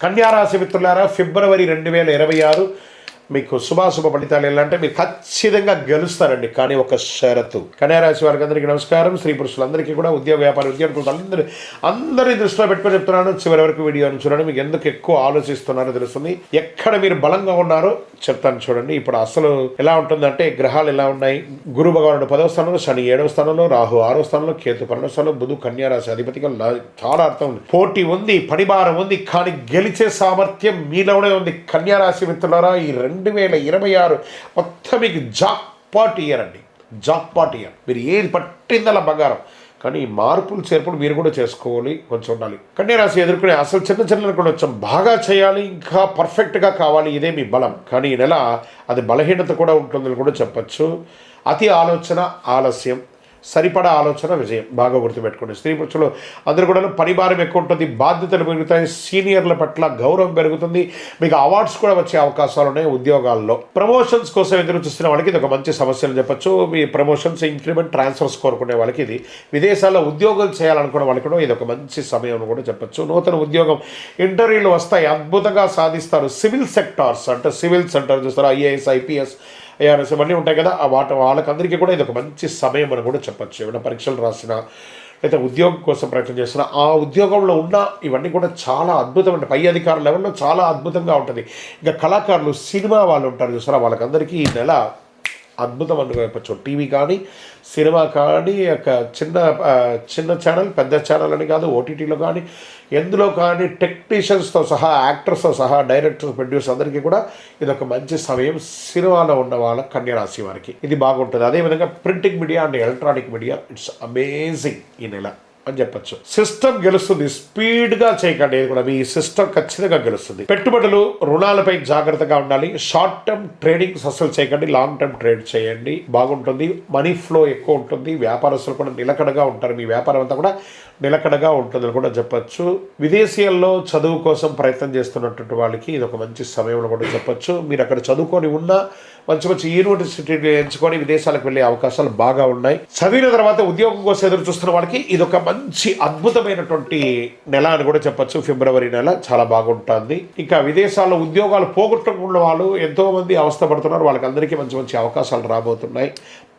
కన్యా రాశి మిత్రులారా, ఫిబ్రవరి 2026 మీకు శుభాశుభ ఫలితాలు ఎలా అంటే మీరు ఖచ్చితంగా గెలుస్తారండి. కానీ ఒక షరతు. కన్యా రాశి వారికి అందరికీ నమస్కారం. స్త్రీ పురుషులందరికీ కూడా ఉద్యోగ వ్యాపార ఉద్యోగులు అందరి దృష్టిలో పెట్టుకొని చెప్తున్నాను. చివరి వరకు వీడియోని చూడండి. మీకు ఎందుకు ఎక్కువ ఆలోచిస్తున్నారో తెలుస్తుంది. ఎక్కడ మీరు బలంగా ఉన్నారో చెప్తాను చూడండి. ఇప్పుడు అసలు ఎలా ఉంటుందంటే గ్రహాలు ఎలా ఉన్నాయి. గురు భగవానుడు 10వ స్థానంలో, శని 7వ స్థానంలో, రాహు 6వ స్థానంలో, కేతు 12వ స్థానంలో, బుధు కన్యా రాశి అధిపతిగా చాలా అర్థం ఉంది. పోటీ ఉంది, పనిభారం ఉంది, కానీ గెలిచే సామర్థ్యం మీలోనే ఉంది. కన్యా రాశి మిత్రులారా, ఈ 2026 మొత్తం మీకు జాక్పాట్ ఇయర్ అండి. Jackpot year. మీరు ఏది పట్టిందలా బంగారం. కానీ ఈ మార్పులు చేర్పులు మీరు కూడా చేసుకోవాలి, కొంచెం ఉండాలి. కన్యా రాశి ఎదుర్కొనే అసలు చిన్న కూడా కొంచెం బాగా చేయాలి, ఇంకా పర్ఫెక్ట్గా కావాలి. ఇదే మీ బలం. కానీ ఈ నెల అది బలహీనత కూడా ఉంటుందని కూడా చెప్పచ్చు. అతి ఆలోచన ఆలస్యం, సరిపడా ఆలోచన విజయం. బాగా గుర్తుపెట్టుకోండి. స్త్రీ పురుషులు అందరూ కూడా పని భారం ఎక్కువ ఉంటుంది, బాధ్యతలు పెరుగుతాయి, సీనియర్ల పట్ల గౌరవం పెరుగుతుంది, మీకు అవార్డ్స్ కూడా వచ్చే అవకాశాలు ఉన్నాయి. ఉద్యోగాల్లో ప్రమోషన్స్ కోసం ఎదురు చూస్తున్న వాళ్ళకి ఇది ఒక మంచి సమస్యలు చెప్పచ్చు. మీ ప్రమోషన్స్, ఇంక్రిమెంట్, ట్రాన్స్ఫర్స్ కోరుకునే వాళ్ళకి ఇది. విదేశాల్లో ఉద్యోగాలు చేయాలనుకునే వాళ్ళకి కూడా ఇది ఒక మంచి సమయం కూడా చెప్పచ్చు. నూతన ఉద్యోగం ఇంటర్వ్యూలు వస్తాయి, అద్భుతంగా సాధిస్తారు. సివిల్ సెక్టార్స్ అంటే సివిల్స్ అంటారు చూస్తారు, ఐఏఎస్, ఐపీఎస్, ఏఆర్ఎస్ ఇవన్నీ ఉంటాయి కదా, వాళ్ళకందరికీ కూడా ఇది ఒక మంచి సమయం అని కూడా చెప్పచ్చు. ఏమైనా పరీక్షలు రాసినా లేదా ఉద్యోగం కోసం ప్రయత్నం చేస్తున్నా ఆ ఉద్యోగంలో ఉన్న ఇవన్నీ కూడా చాలా అద్భుతమైన పై అధికారుల లెవెల్లో చాలా అద్భుతంగా ఉంటుంది. ఇంకా కళాకారులు, సినిమా వాళ్ళు ఉంటారు చూసారా, వాళ్ళకందరికీ ఈ నెల అద్భుతం అని చెప్పచ్చు. టీవీ కానీ, సినిమా కానీ, చిన్న ఛానల్, పెద్ద ఛానల్ అని కాదు, ఓటీటీలో కానీ, ఎందులో కానీ టెక్నీషియన్స్తో సహా, యాక్టర్స్తో సహా, డైరెక్టర్స్, ప్రొడ్యూసర్స్ అందరికీ కూడా ఇది ఒక మంచి సమయం. సినిమాలో ఉన్న వాళ్ళ కన్యా రాశి వారికి ఇది బాగుంటుంది. అదేవిధంగా printing media and electronic media it's amazing ఈ నెల అని చెప్పచ్చు. సిస్టమ్ గెలుస్తుంది. స్పీడ్గా చేయకండి. ఇది కూడా మీ సిస్టమ్ ఖచ్చితంగా గెలుస్తుంది. పెట్టుబడులు, రుణాలపై జాగ్రత్తగా ఉండాలి. షార్ట్ టర్మ్ ట్రేడింగ్స్ అసలు చేయకండి, లాంగ్ టర్మ్ ట్రేడ్ చేయండి, బాగుంటుంది. మనీ ఫ్లో ఎక్కువ ఉంటుంది. వ్యాపారస్తులు కూడా నిలకడగా ఉంటారు. మీ వ్యాపారం అంతా కూడా నిలకడగా ఉంటుందని కూడా చెప్పచ్చు. విదేశీయాల్లో చదువు కోసం ప్రయత్నం చేస్తున్నటువంటి వాళ్ళకి ఇది ఒక మంచి సమయంలో కూడా చెప్పచ్చు. మీరు అక్కడ చదువుకొని ఉన్నా మంచి మంచి యూనివర్సిటీలు ఎంచుకొని విదేశాలకు వెళ్ళే అవకాశాలు బాగా ఉన్నాయి. చదివిన తర్వాత ఉద్యోగం కోసం ఎదురు చూస్తున్న వాళ్ళకి ఇది ఒక మంచి అద్భుతమైనటువంటి నెల అని కూడా చెప్పచ్చు. ఫిబ్రవరి నెల చాలా బాగుంటుంది. ఇంకా విదేశాల్లో ఉద్యోగాలు పోగొట్టుకున్న వాళ్ళు ఎంతో మంది అవస్థపడుతున్నారు. వాళ్ళకి అందరికీ మంచి మంచి అవకాశాలు రాబోతున్నాయి.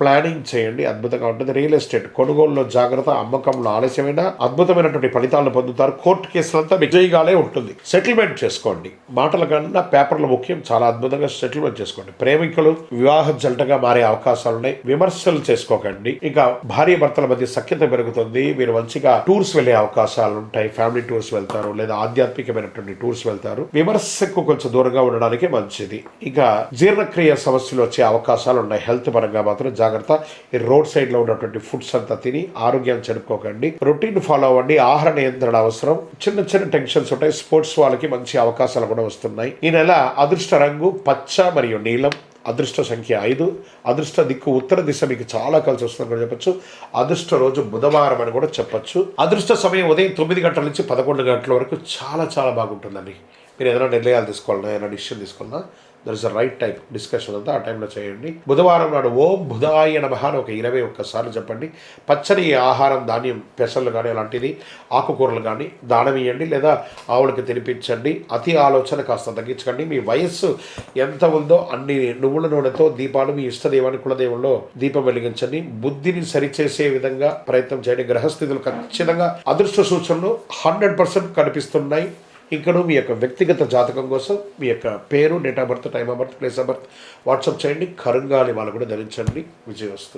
ప్లానింగ్ చేయండి, అద్భుతంగా ఉంటుంది. రియల్ ఎస్టేట్ కొనుగోలులో జాగ్రత్త, అమ్మకంలో ఆలస్యమైన అద్భుతమైనటువంటి ఫలితాలను పొందుతారు. కోర్టు కేసులంతా విజయగానే ఉంటుంది. సెటిల్మెంట్ చేసుకోండి. మాటల కన్నా పేపర్లు ముఖ్యం. చాలా అద్భుతంగా సెటిల్మెంట్ చేసుకోండి. ప్రేమికులు వివాహ జంటగా మారే అవకాశాలు ఉన్నాయి. విమర్శలు చేసుకోకండి. ఇంకా భార్య భర్తల మధ్య సఖ్యత పెరుగుతుంది. మీరు మంచిగా టూర్స్ వెళ్లే అవకాశాలు ఉంటాయి. ఫ్యామిలీ టూర్స్ వెళ్తారు, లేదా ఆధ్యాత్మికమైనటువంటి టూర్స్ వెళ్తారు. విమర్శకు కొంచెం దూరంగా ఉండడానికి మంచిది. ఇంకా జీర్ణక్రియ సమస్యలు వచ్చే అవకాశాలు ఉన్నాయి. హెల్త్ పరంగా మాత్రం జాగ్రత్త. ఈ రోడ్ సైడ్ లో ఉన్నటువంటి ఫుడ్స్ అంతా తిని ఆరోగ్యాన్ని చెడుకోకండి. రొటీన్ ఫాలో అవ్వండి. ఆహార నియంత్రణ అవసరం. చిన్న చిన్న టెన్షన్స్ ఉంటాయి. స్పోర్ట్స్ వాళ్ళకి మంచి అవకాశాలు కూడా వస్తున్నాయి. ఈ నెల అదృష్ట రంగు పచ్చ మరియు నీలం. అదృష్ట సంఖ్య 5. అదృష్ట దిక్కు ఉత్తర దిశ మీకు చాలా కలిసి వస్తుందని కూడా చెప్పచ్చు. అదృష్ట రోజు బుధవారం అని కూడా చెప్పచ్చు. అదృష్ట సమయం ఉదయం 9 గంటల నుంచి 11 గంటల వరకు చాలా చాలా బాగుంటుందండి. మీరు ఏదైనా నిర్ణయాలు తీసుకోవాలన్నా, ఏదైనా డిసిషన్ తీసుకోవాలన్నా there is a right time. Discussion అంతా ఆ టైంలో చేయండి. బుధవారం నాడు ఓం బుధాయ నమః అని ఒక 21 సార్లు చెప్పండి. పచ్చని ఆహారం, ధాన్యం, పెసలు కానీ అలాంటిది, ఆకుకూరలు కానీ దానం ఇవ్వండి, లేదా ఆవులకి తినిపించండి. అతి ఆలోచన కాస్త తగ్గించకండి. మీ వయస్సు ఎంత ఉందో అన్ని నువ్వుల నూనెతో దీపాలు మీ ఇష్టదేవాన్ని, కులదేవుల్లో దీపం వెలిగించండి. బుద్ధిని సరిచేసే విధంగా ప్రయత్నం చేయండి. గ్రహస్థితులు ఖచ్చితంగా అదృష్ట సూచనలు 100% కనిపిస్తున్నాయి. ఇక్కడ మీ యొక్క వ్యక్తిగత జాతకం కోసం మీ యొక్క పేరు, date of birth, time of birth, place of birth WhatsApp చేయండి. కరుంగాలి వాళ్ళు కూడా ధరించండి. విజయవస్తు.